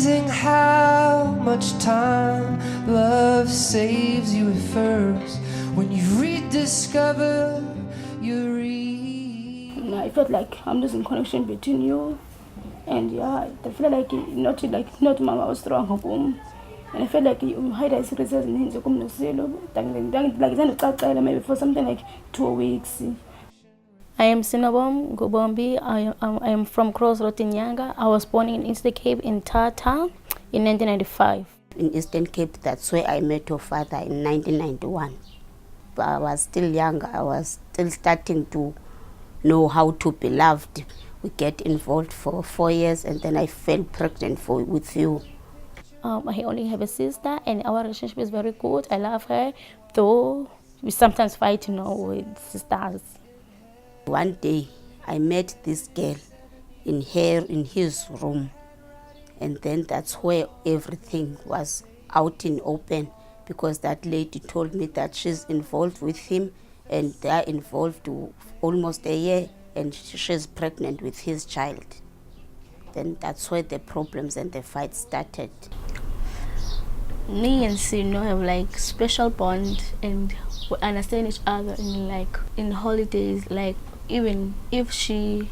amazing how much time love saves you at first when you rediscover your I felt like I'm losing connection between you, and yeah, I feel like not mama was strong home, and I felt like you hide a secret in his like maybe for something like 2 weeks. I am Sinobom Gubombi. I am from Crossroads in Nyanga. I was born in Eastern Cape in Umthatha in 1995. In Eastern Cape, that's where I met your father in 1991. But I was still young. I was still starting to know how to be loved. We get involved for 4 years, and then I fell pregnant with you. I only have a sister, and our relationship is very good. I love her, though we sometimes fight, with sisters. One day, I met this girl in his room, and then that's where everything was out in open, because that lady told me that she's involved with him, and they're involved almost a year, and she's pregnant with his child. Then that's where the problems and the fight started. Me and Sino have like special bond, and we understand each other in holidays. Like even if she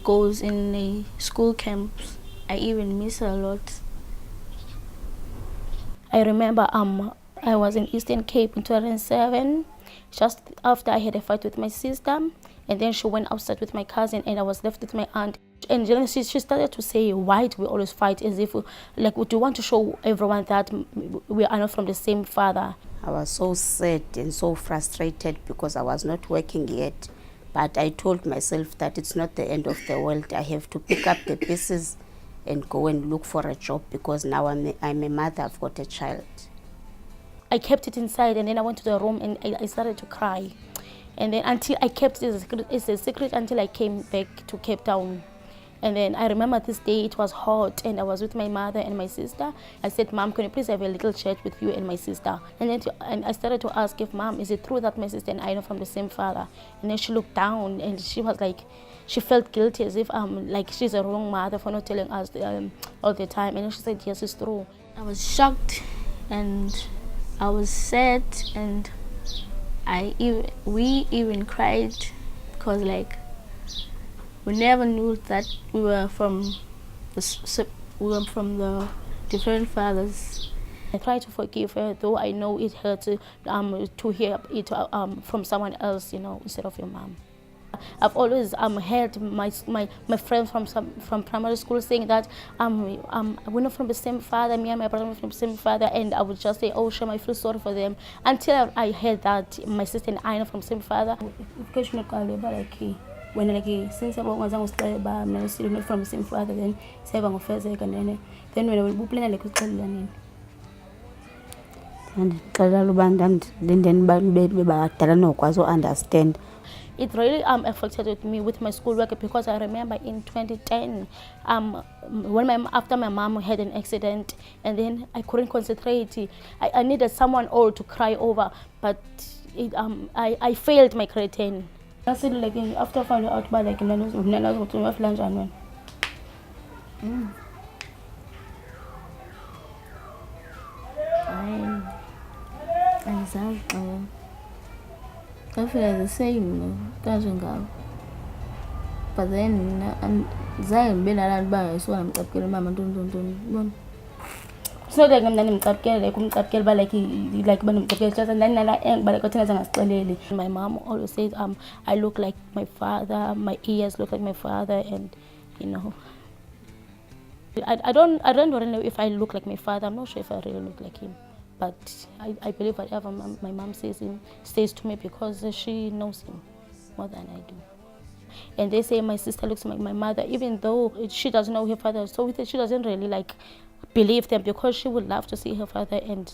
goes in a school camps, I even miss her a lot. I remember I was in Eastern Cape in 2007, just after I had a fight with my sister, and then she went outside with my cousin, and I was left with my aunt. And then she started to say, why do we always fight, as if would you want to show everyone that we are not from the same father? I was so sad and so frustrated because I was not working yet. But I told myself that it's not the end of the world. I have to pick up the pieces and go and look for a job, because now I'm a mother, I've got a child. I kept it inside, and then I went to the room and I started to cry. And then until I kept it as a secret until I came back to Cape Town. And then I remember this day, it was hot, and I was with my mother and my sister. I said, Mom, can you please have a little chat with you and my sister? And then I started to ask if, Mom, is it true that my sister and I are from the same father? And then she looked down, and she was like, she felt guilty, as if like she's a wrong mother for not telling us all the time. And then she said, yes, it's true. I was shocked, and I was sad, and we even cried, because like we never knew that we were from the different fathers. I try to forgive her, though I know it hurts to hear it from someone else, instead of your mom. I've always heard my friends from primary school saying that we're not from the same father, me and my brother are from the same father, and I would just say, oh Shem, I feel sorry for them, until I heard that my sister and I are from the same father. When since I was not from the same father, then then when I will plan understand. It really affected me with my schoolwork, because I remember in 2010, after my mom had an accident, and then I couldn't concentrate. I needed someone old to cry over, but I failed my grade 10. After finding out about like I feel the same, but then Zion been around by, so I'm talking mama don't. It's not like I'm like my mom always says I look like my father, my ears look like my father, and I don't really know if I look like my father. I'm not sure if I really look like him, but I believe whatever my mom says to me, because she knows him more than I do. And they say my sister looks like my mother, even though she doesn't know her father, so she doesn't really believe them, because she would love to see her father, and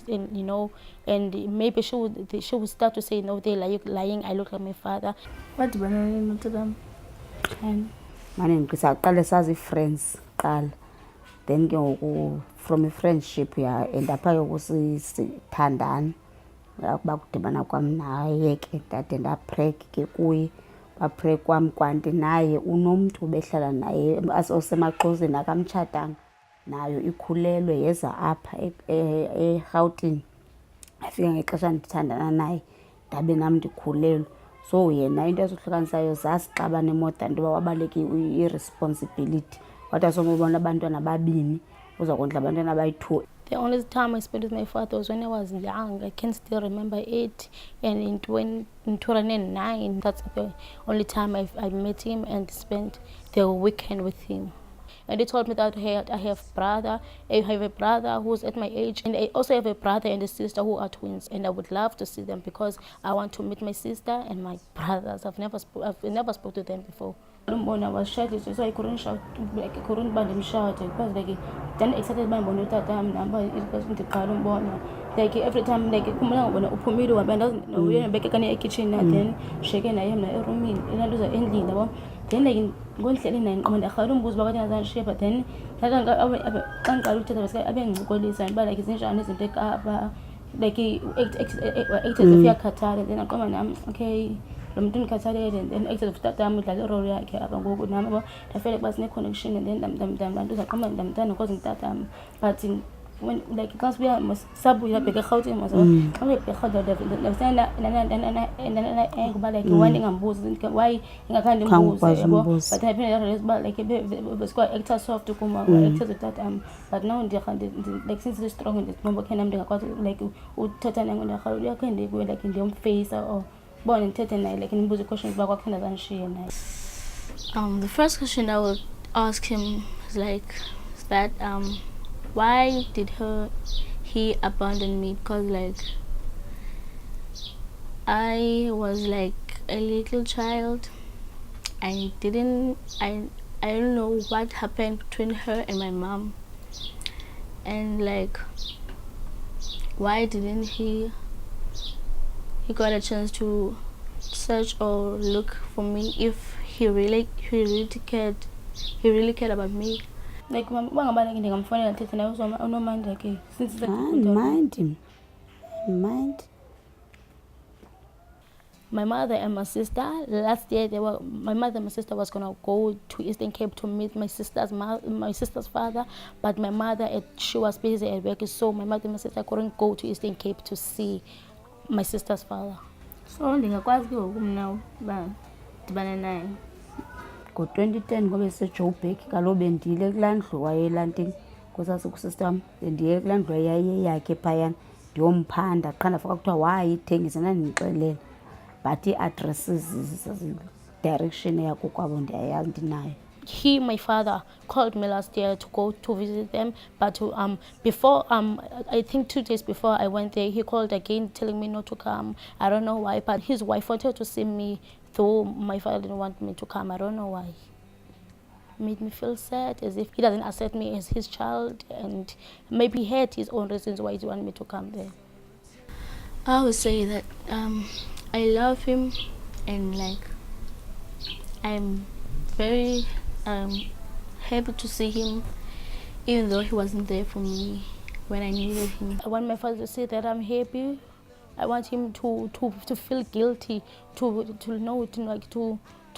maybe she would start to say, no, they're lying, I look like my father. What do you know to them? My name is Akale friends, Kal. Then go from a friendship here, and up I was Tandan. About the Banakwam, that and I pray Kikui. I pray Kwam Quantinae, Unum to Beshala, as also my cousin, Chatang. nayo ikhulelwe yeza apha eRhawutini. Afika ngexesha ndithandana naye ndabe nam ndikhulelwe. So yena into ezohlukanisayo zasixabana emoto into yoba wabaleke i-responsibility. Kodwa somubona abantwana babini uza kondla abantwana abayi-2. The only time I spent with my father was when I was young. I can still remember it. And in 2009, that's the only time I met him and spent the weekend with him. And he told me that I have a brother who's at my age, and I also have a brother and a sister who are twins, and I would love to see them because I want to meet my sister and my brothers. I've never spoke to them before. I was shouting, so I couldn't shout, like I couldn't band him shout because like then excited by Umthatha number it was the Karum Bona. Like every time like when Upumido and we back in kitchen then shaking I am like room in I lose an ending then like going selling and when the Karum was back and shape but then I can't go to the sky I've been going but like it's not take up like eight as if you're Qatar and then I come and I'm okay. And then exit of that time with like Roria Cabango number. I felt like was no connection and then them do come and them done causing that but in when like because we are sub we have bigger house was only the other the stand and then but like winding and booze why I can't booze but I feel but like it was quite extra soft to come extra that but now they like since it's strong in this number can I'm like Umthatha and the can they go like in their face or born in Umthatha like in questions about kind of she and the first question I would ask him is like that why did he abandon me? Because like I was like a little child. I don't know what happened between her and my mom, and like why didn't he got a chance to search or look for me if he really cared about me. Like I'm funny and I also no mind like since the mind. My mother and my sister last year my mother and my sister was gonna go to Eastern Cape to meet my sister's father, but my mother she was busy at work, so my mother and my sister couldn't go to Eastern Cape to see my sister's father. So ndingakwazi ke ngoku mna uba ndibane naye. Ngo-2010 ngobe seJoburg kaloku bendile kulaa ndlu wayelantini kusasikusista wam bendiye kulaa ndlu yayiyeyakhe phayana ndiyomphanda qha ndafika kuthiwa wayithengisa ndandimxelela but ii-addresses direction yakokwabo ndiyayazi ndinayo. He, my father, called me last year to go to visit them, but before I think 2 days before I went there, he called again telling me not to come. I don't know why, but his wife wanted to see me, though my father didn't want me to come. I don't know why. It made me feel sad, as if he doesn't accept me as his child, and maybe he had his own reasons why he wanted me to come there. I would say that I love him, and like I'm very happy to see him, even though he wasn't there for me when I needed him. I want my father to say that I'm happy. I want him to feel guilty, to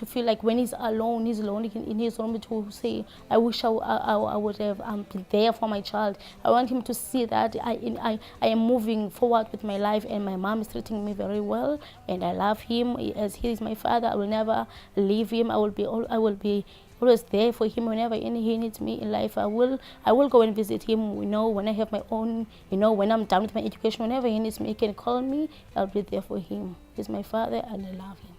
feel like when he's alone, he's lonely in his room, to say, I wish I would have been there for my child. I want him to see that I am moving forward with my life, and my mom is treating me very well, and I love him as he is my father. I will never leave him. I will be always there for him whenever he needs me in life. I will go and visit him, when I have my own, when I'm done with my education, whenever he needs me, he can call me. I'll be there for him. He's my father and I love him.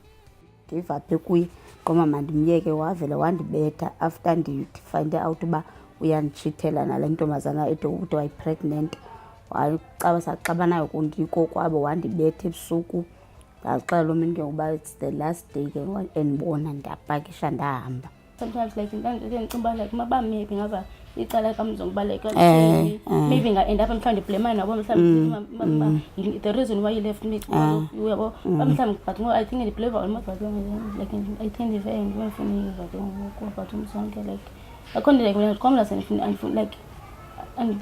Ndiva phe kuye ngoma mandimyeke wavela wandibetha after ndifind out uba uyanditshithela nale ntombazana ukuthi wayi-pregnant. Saxabanayo kundiko kwabo wandibetha ebusuku. Ndazixela omini ke ngokuba it's the last day ke endibona ndiyapakisha ndahamba. Sometimes like like maybe ngava icala kamzongoba like maybe end up mhlawumbe blame nabo mhlawumbe the reason why you left me uyabo mhlawumbe but I think the blame almost like I think if I for me but umsonke like akhona like when I come last and like and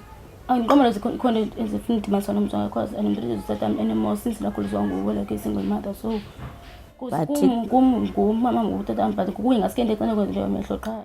ngoma lezikhona ezifuna masona umsonke because and the reason that I'm anymore since nakhulizwa nguwe like a single mother, so but kumama ngutata but kuye ngasikende xa nokwenza amehlo qha.